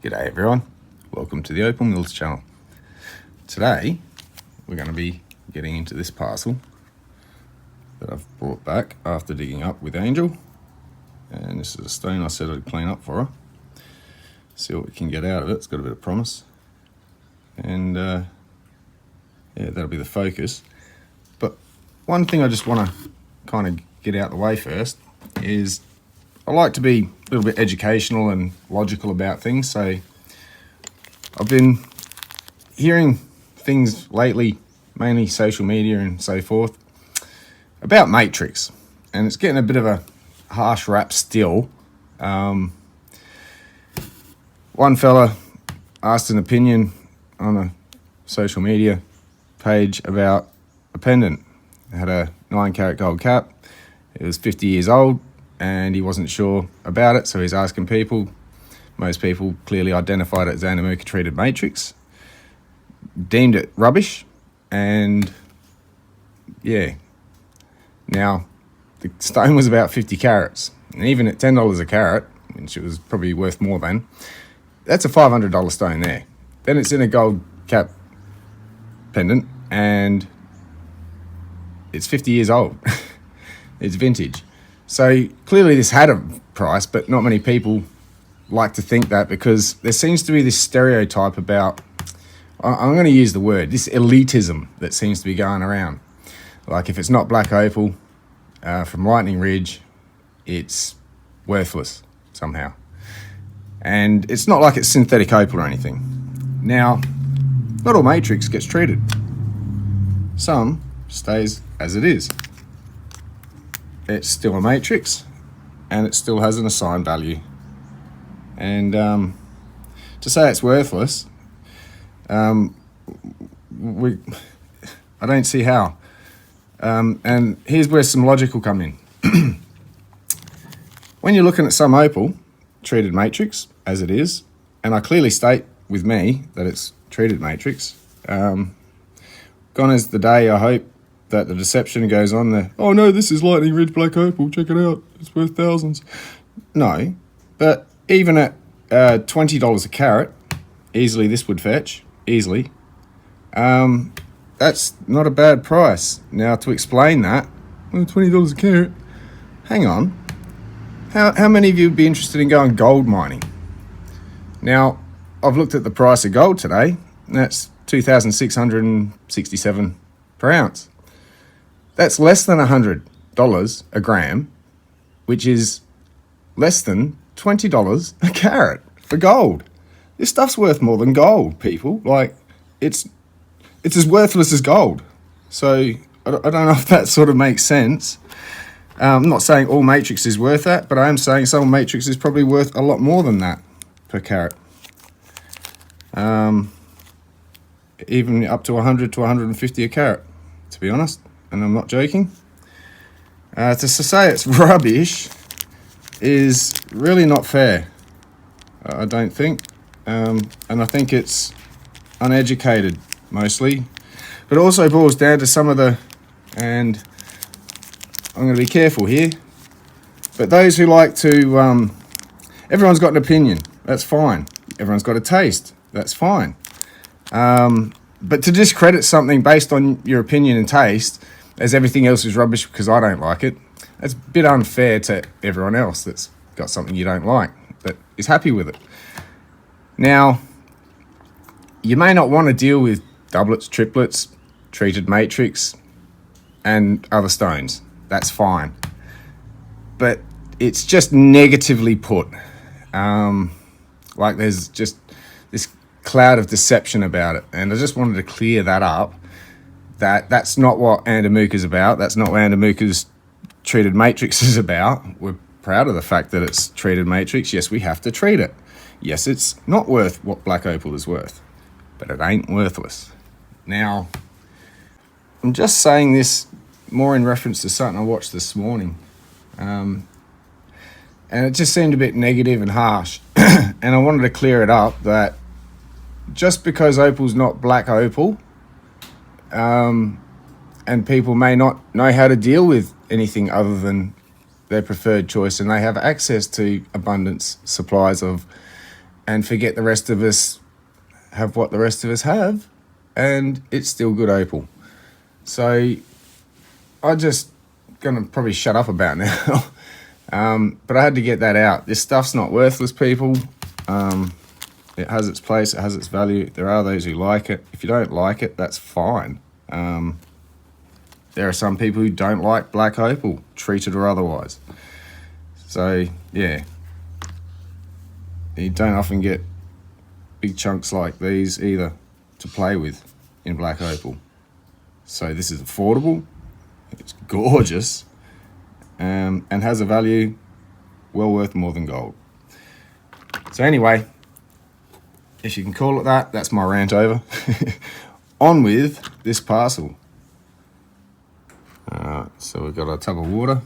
G'day everyone, welcome to the Opal Mills channel. Today we're going to be getting into this parcel that I've brought back after digging up with Angel, and this is a stone I said I'd clean up for her, see what we can get out of it. It's got a bit of promise, and yeah, that'll be the focus. But one thing I just want to kind of get out the way first is I like to be a little bit educational and logical about things. So I've been hearing things lately, mainly social media and so forth, about matrix, and it's getting a bit of a harsh rap still. One fella asked an opinion on a social media page about a pendant. It had a 9-carat gold cap. It was 50 years old, and he wasn't sure about it, so he's asking people. Most people clearly identified it as Andamuka treated matrix, deemed it rubbish, and yeah. Now, the stone was about 50 carats, and even at $10 a carat, which it was probably worth more than, that's a $500 stone there. Then it's in a gold cap pendant, and it's 50 years old. It's vintage. So clearly this had a price, but not many people like to think that, because there seems to be this stereotype about, I'm going to use the word, this elitism that seems to be going around. Like if it's not black opal from Lightning Ridge, it's worthless somehow. And it's not like it's synthetic opal or anything. Now, not all matrix gets treated. Some stays as it is. It's still a matrix, and it still has an assigned value. And to say it's worthless, I don't see how. And here's where some logic will come in. When you're looking at some opal treated matrix as it is, and I clearly state with me that it's treated matrix, gone is the day, I hope, that the deception goes on there. Oh no, this is Lightning Ridge black opal, check it out, it's worth thousands. No, but even at $20 a carat, easily this would fetch, easily. That's not a bad price. Now to explain that, well, $20 a carat, hang on, how many of you would be interested in going gold mining? Now, I've looked at the price of gold today, and that's $2,667 per ounce. That's less than $100 a gram, which is less than $20 a carat for gold. This stuff's worth more than gold, people. Like, it's as worthless as gold. So I don't know if that sort of makes sense. I'm not saying all matrix is worth that, but I am saying some matrix is probably worth a lot more than that per carat. Even up to 100 to 150 a carat, to be honest. And I'm not joking. To say it's rubbish is really not fair, I don't think. And I think it's uneducated, mostly. But it also boils down to some of the, and I'm going to be careful here, but those who like to, everyone's got an opinion, that's fine. Everyone's got a taste, that's fine. But to discredit something based on your opinion and taste, as everything else is rubbish because I don't like it, that's a bit unfair to everyone else that's got something you don't like, but is happy with it. Now, you may not want to deal with doublets, triplets, treated matrix, and other stones. That's fine. But it's just negatively put. Like there's just this cloud of deception about it. And I just wanted to clear that up. That's not what Andamuka's about. That's not what Andamuka's treated matrix is about. We're proud of the fact that it's treated matrix. Yes, we have to treat it. Yes, it's not worth what black opal is worth, but it ain't worthless. Now, I'm just saying this more in reference to something I watched this morning. And it just seemed a bit negative and harsh. And I wanted to clear it up that just because opal's not black opal, and people may not know how to deal with anything other than their preferred choice, and they have access to abundance supplies of and forget the rest of us have what the rest of us have, and it's still good opal. So I just gonna probably shut up about now. But I had to get that out. This stuff's not worthless, people. It has its place, it has its value. There are those who like it. If you don't like it, that's fine. There are some people who don't like black opal, treated or otherwise. So yeah, you don't often get big chunks like these either to play with in black opal. So this is affordable, it's gorgeous, and has a value well worth more than gold. So anyway, if you can call it that, that's my rant over. On with this parcel. So we've got a tub of water.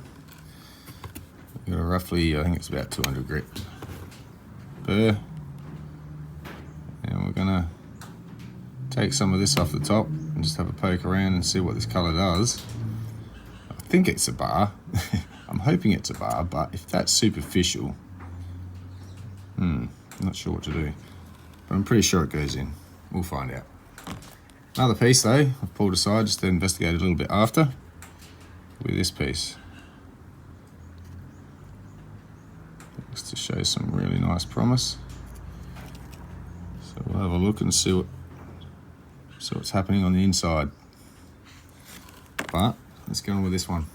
We've got a roughly, I think it's about 200 grit per. And we're gonna take some of this off the top and just have a poke around and see what this color does. I think it's a bar. I'm hoping it's a bar, but if that's superficial, not sure what to do. But I'm pretty sure it goes in. We'll find out. Another piece though, I've pulled aside just to investigate a little bit after with this piece. Looks to show some really nice promise. So we'll have a look and see what's happening on the inside. But let's go on with this one.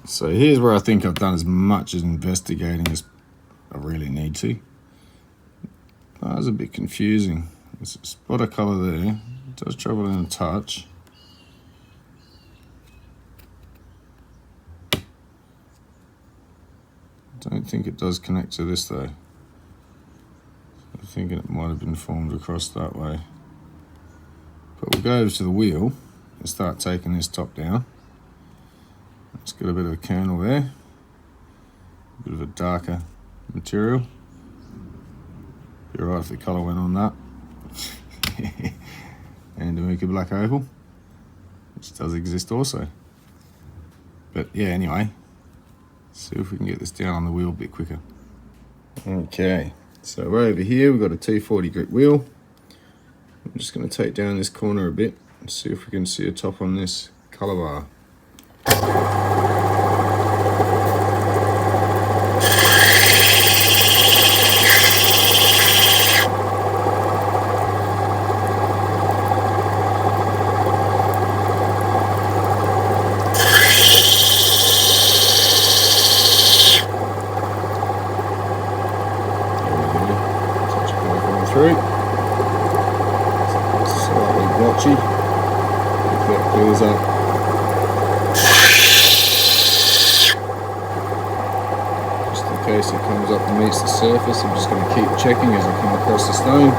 So here's where I think I've done as much as investigating as I really need to. That was a bit confusing. There's a spot of colour there. does travel in a touch. Don't think it does connect to this though. I think it might have been formed across that way. But we'll go over to the wheel and start taking this top down. Let's get a bit of a kernel there. A bit of a darker material. Be alright if the colour went on that. And to make a black opal, which does exist also. But yeah, anyway, see if we can get this down on the wheel a bit quicker. Okay, so we're over here, we've got a T40 grit wheel. I'm just going to take down this corner a bit and see if we can see a top on this colour bar. Through. Slightly blotchy. If that clears up. Just in case it comes up and meets the surface, I'm just going to keep checking as I come across the stone.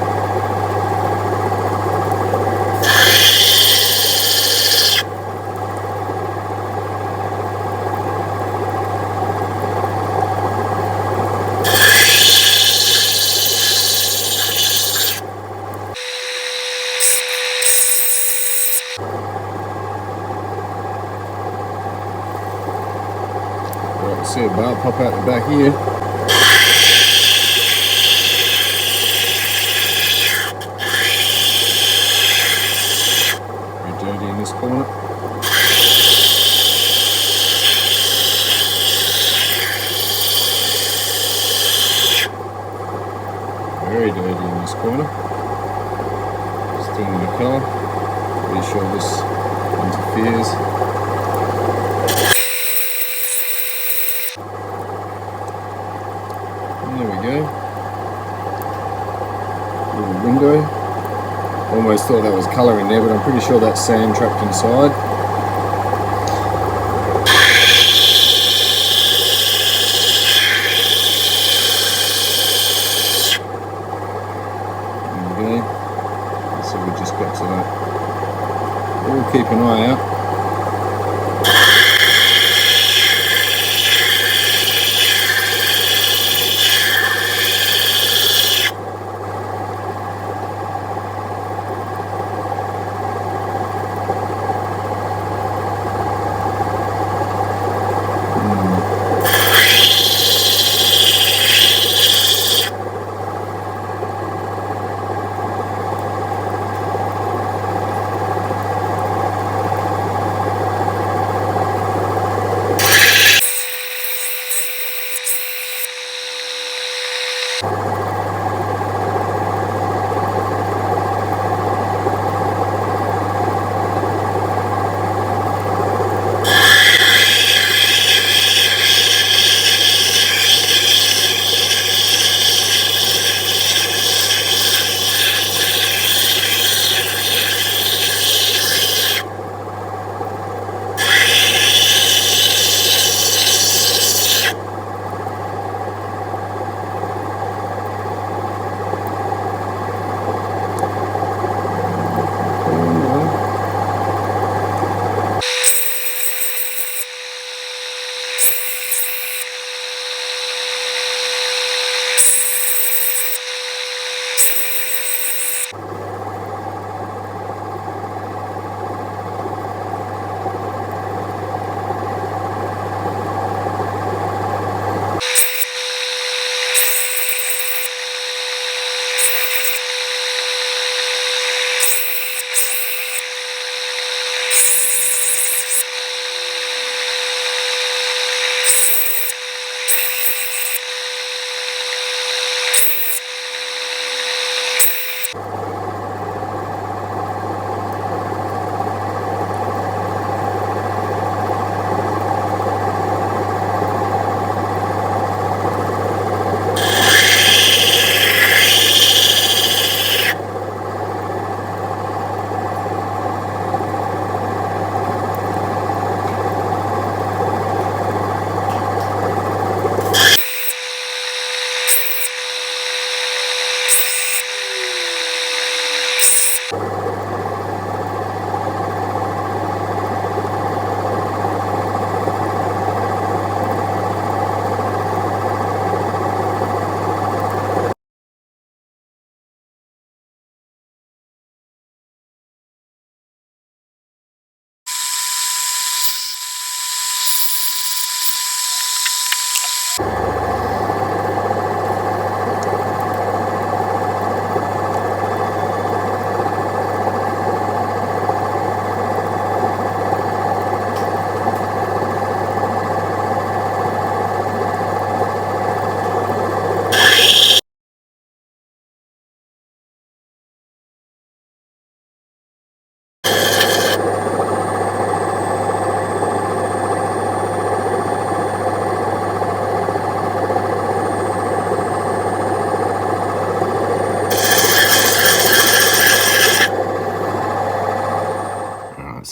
See a bar pop out the back here. Very dirty in this corner. Very dirty in this corner. Still in the colour. Pretty sure this interferes. There we go. Little window. Almost thought that was colour in there, but I'm pretty sure that's sand trapped inside. There we go. So we just got to that. We'll keep an eye out.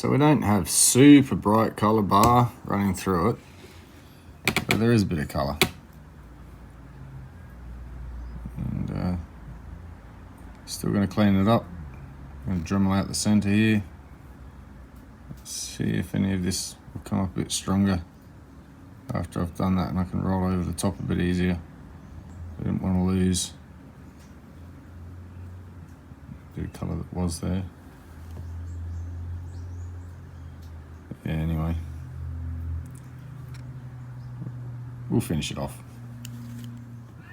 So we don't have super bright colour bar running through it, but there is a bit of colour. And still going to clean it up. I'm going to Dremel out the centre here. Let's see if any of this will come up a bit stronger after I've done that, and I can roll over the top a bit easier. I didn't want to lose a bit of colour that was there. But yeah, anyway, we'll finish it off.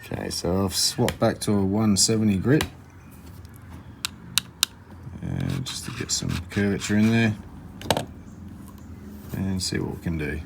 Okay, so I've swapped back to a 170 grit, just to get some curvature in there and see what we can do.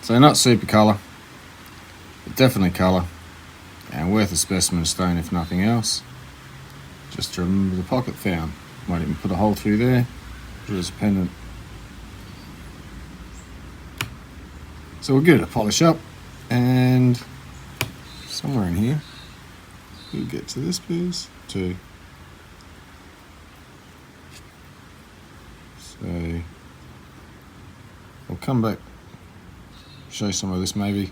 So not super colour, but definitely colour, and worth a specimen stone if nothing else. Just to remember the pocket found. Might even put a hole through there, put it as a pendant. So we'll give it a polish up, and somewhere in here, we'll get to this piece too. So I'll come back, show some of this maybe.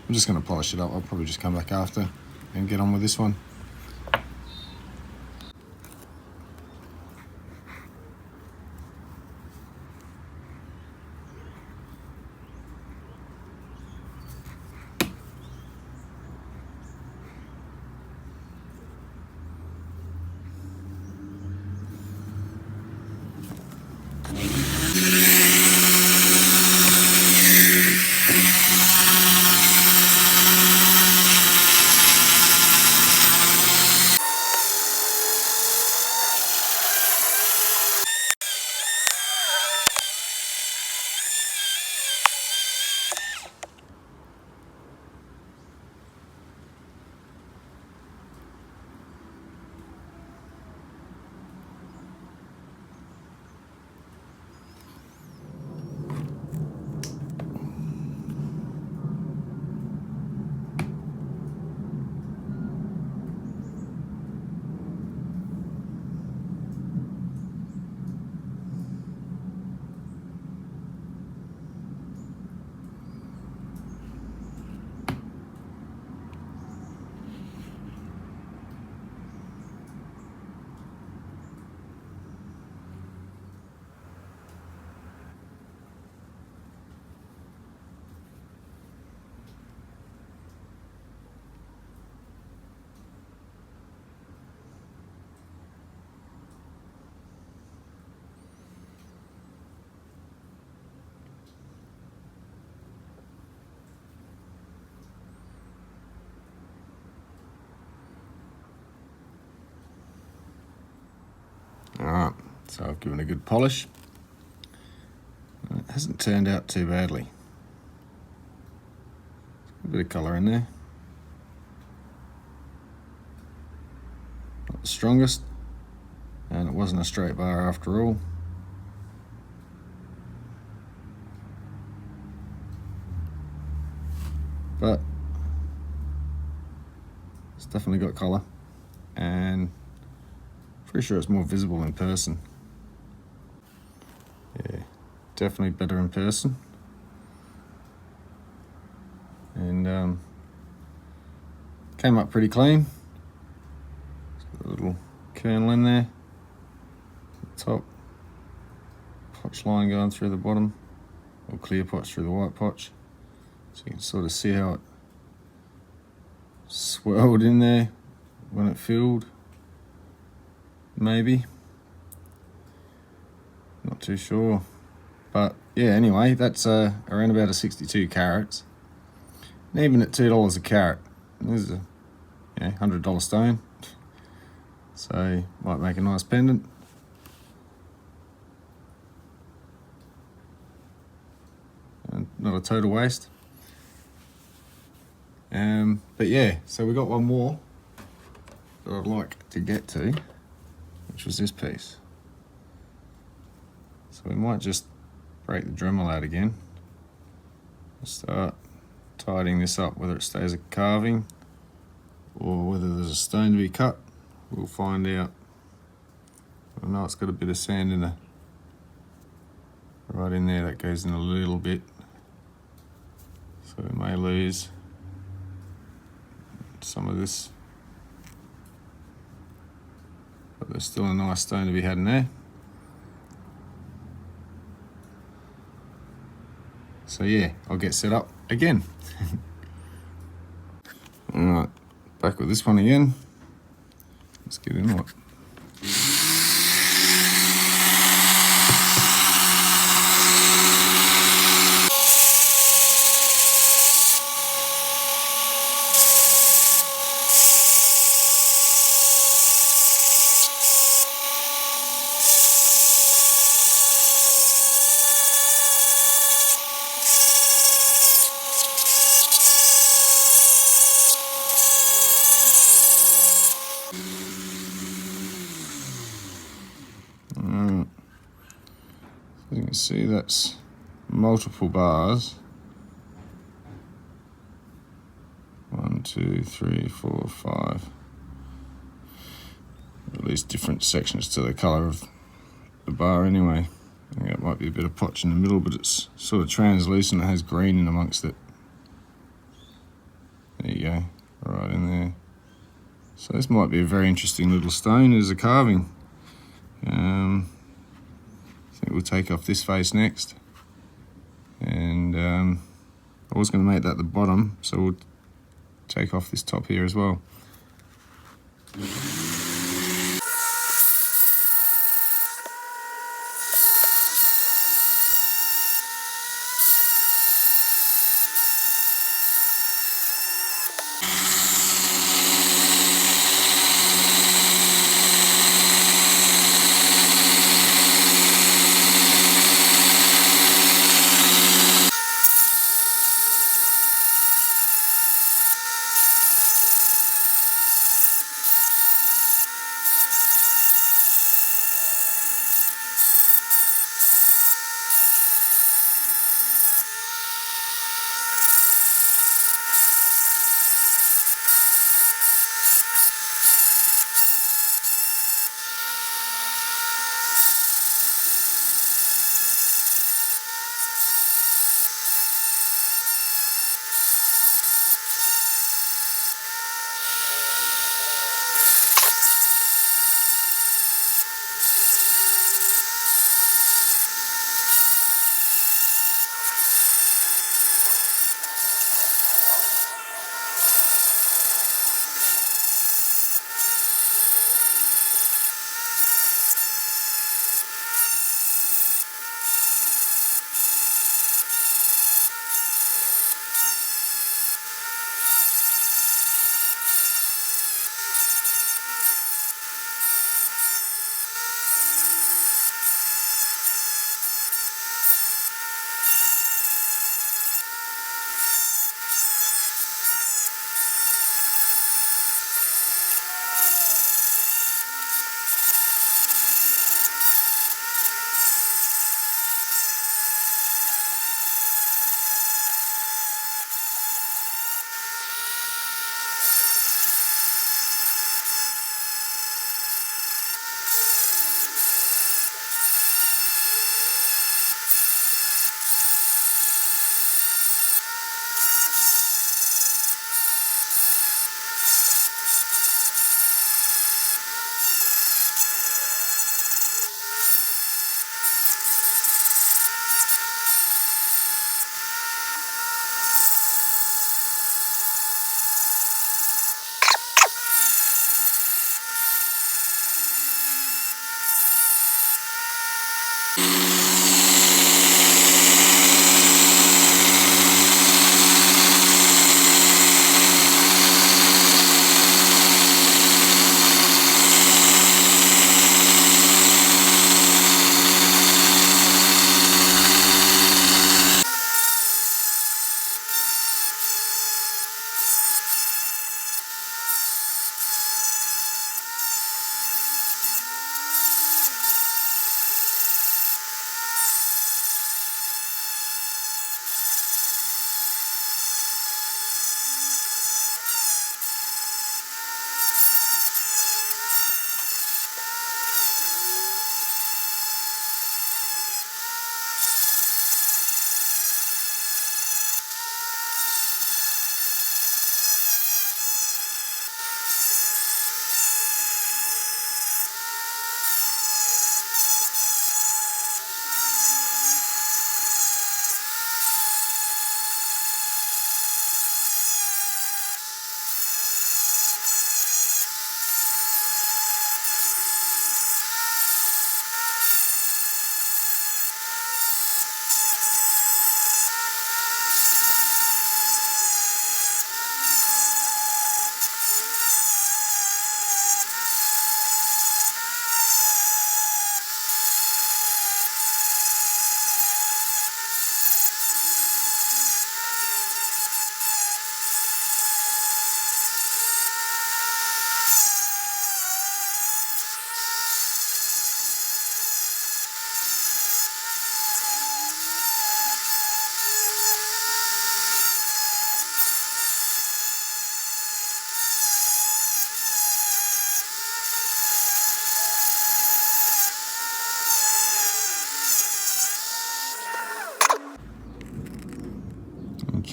I'm just going to polish it up. I'll probably just come back after and get on with this one. Alright, so I've given a good polish. It hasn't turned out too badly. A bit of colour in there. Not the strongest, and it wasn't a straight bar after all. But it's definitely got colour, and pretty sure it's more visible in person. Yeah, definitely better in person. And came up pretty clean. Got a little kernel in there, the top, potch line going through the bottom, or clear potch through the white potch. So you can sort of see how it swirled in there when it filled. Maybe, not too sure, but yeah, anyway, that's around about a 62 carats, and even at $2 a carat, this is a $100 stone, so might make a nice pendant. And not a total waste. But yeah, so we got one more that I'd like to get to, which was this piece. So we might just break the Dremel out again, start tidying this up, whether it stays a carving or whether there's a stone to be cut. We'll find out. I know it's got a bit of sand in right in there, that goes in a little bit, so we may lose some of this, but there's still a nice stone to be had in there. So yeah, I'll get set up again. Alright, back with this one again. Let's get into it. As you can see, that's multiple bars. 1, 2, 3, 4, 5. At least different sections to the colour of the bar anyway. I think it might be a bit of potch in the middle, but it's sort of translucent. It has green in amongst it. There you go, right in there. So this might be a very interesting little stone as a carving. I think we'll take off this face next. And I was going to make that the bottom, so we'll take off this top here as well.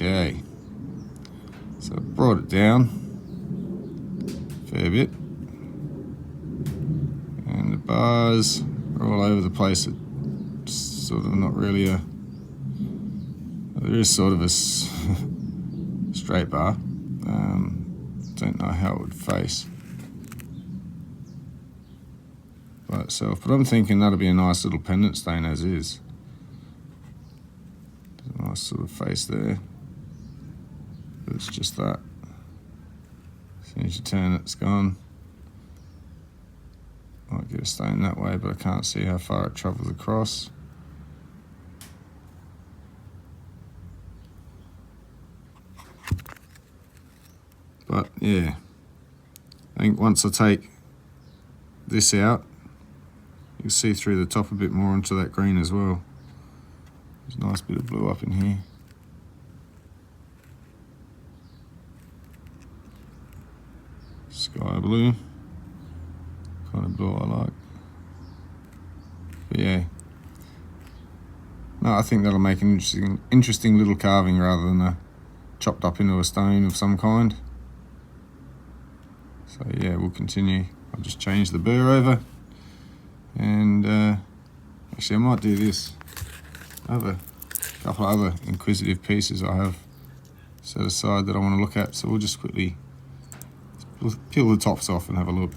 Okay, so I brought it down a fair bit, and the bars are all over the place. It's sort of not really a, there is sort of a straight bar. Don't know how it would face by itself, but I'm thinking that'll be a nice little pendant stain as is. There's a nice sort of face there, but it's just that. As soon as you turn it, it's gone. Might get a stain that way, but I can't see how far it travels across. But yeah, I think once I take this out, you'll see through the top a bit more into that green as well. There's a nice bit of blue up in here. Sky blue, kind of blue I like. But yeah, no, I think that'll make an interesting little carving rather than a chopped up into a stone of some kind. So yeah, we'll continue. I'll just change the burr over, and actually I might do this. I have a couple of other inquisitive pieces I have set aside that I want to look at, so we'll just quickly peel the tops off and have a look.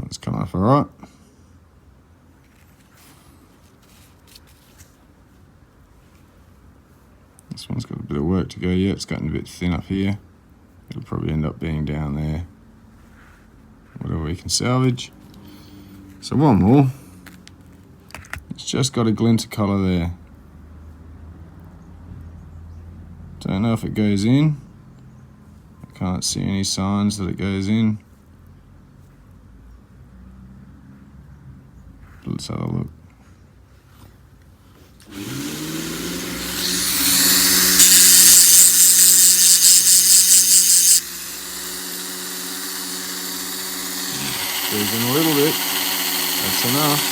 It's come off all right. This one's got a bit of work to go yet. It's getting a bit thin up here. It'll probably end up being down there. Whatever we can salvage. So one more. It's just got a glint of colour there. Don't know if it goes in. I can't see any signs that it goes in. Let's have a look. squeeze in a little bit. That's enough.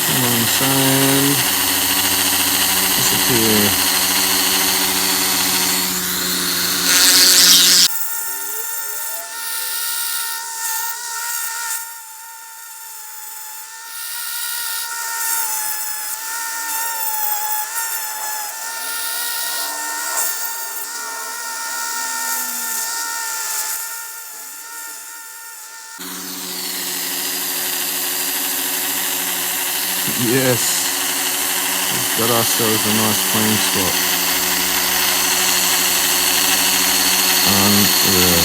Come on, sand. Disappear. Yes, we've got ourselves a nice clean spot. Unreal.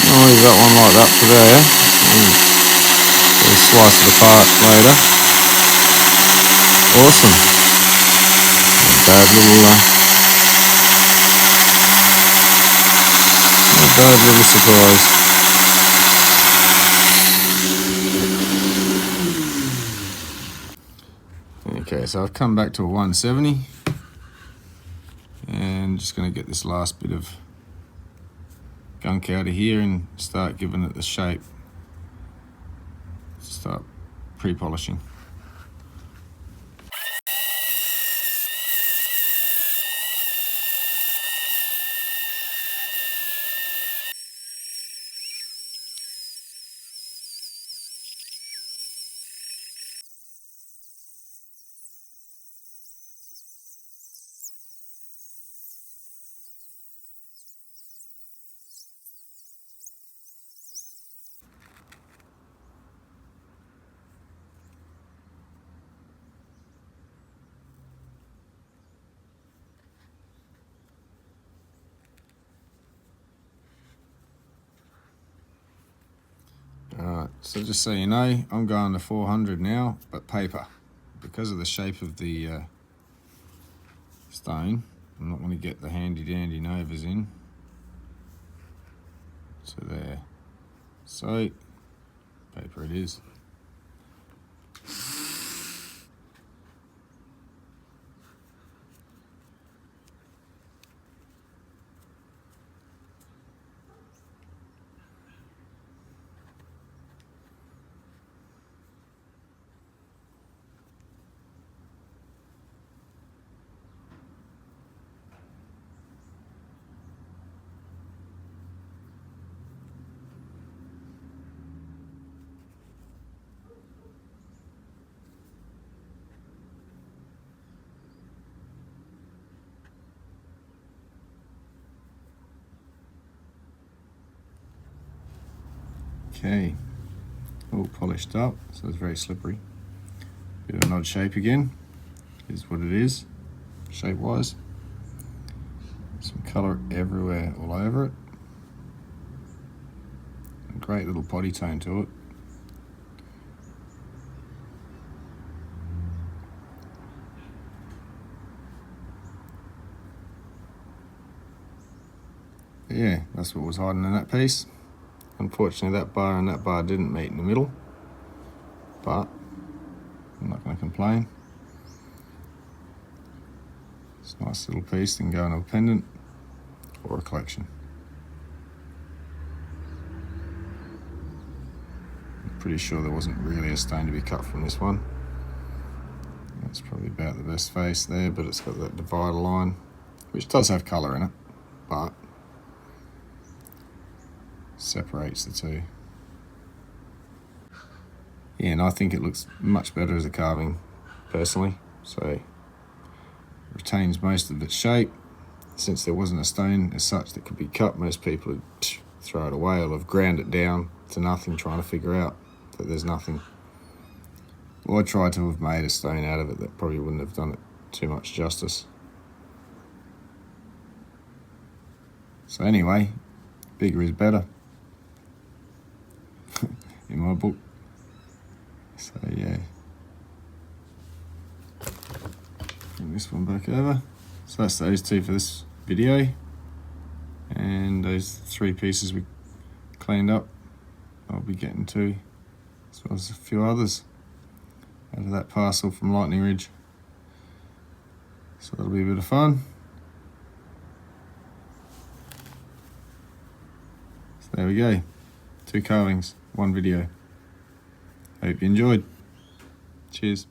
I'll leave that one like that for there. We'll slice it apart later. Awesome. Bad little surprise. Okay, so I've come back to a 170 and just going to get this last bit of gunk out of here and start giving it the shape. Start pre-polishing. Alright, so just so you know, I'm going to 400 now, but paper. Because of the shape of the stone, I'm not going to get the handy dandy novas in. So there. So, paper it is. Okay, all polished up, so it's very slippery. Bit of an odd shape again, is what it is, shape-wise. Some colour everywhere, all over it. A great little potty tone to it. But yeah, that's what was hiding in that piece. Unfortunately, that bar and that bar didn't meet in the middle, but I'm not going to complain. It's a nice little piece, can go into a pendant or a collection. I'm pretty sure there wasn't really a stone to be cut from this one. That's probably about the best face there, but it's got that divider line, which does have colour in it, but separates the two. Yeah, and I think it looks much better as a carving, personally. So it retains most of its shape. Since there wasn't a stone as such that could be cut, most people would throw it away or have ground it down to nothing, trying to figure out that there's nothing. Well, I tried to have made a stone out of it that probably wouldn't have done it too much justice. So anyway, bigger is better in my book. So yeah, bring this one back over. So that's those two for this video, and those three pieces we cleaned up I'll be getting to, as well as a few others out of that parcel from Lightning Ridge. So that'll be a bit of fun. So there we go, 2 carvings, 1 video. Hope you enjoyed. Cheers.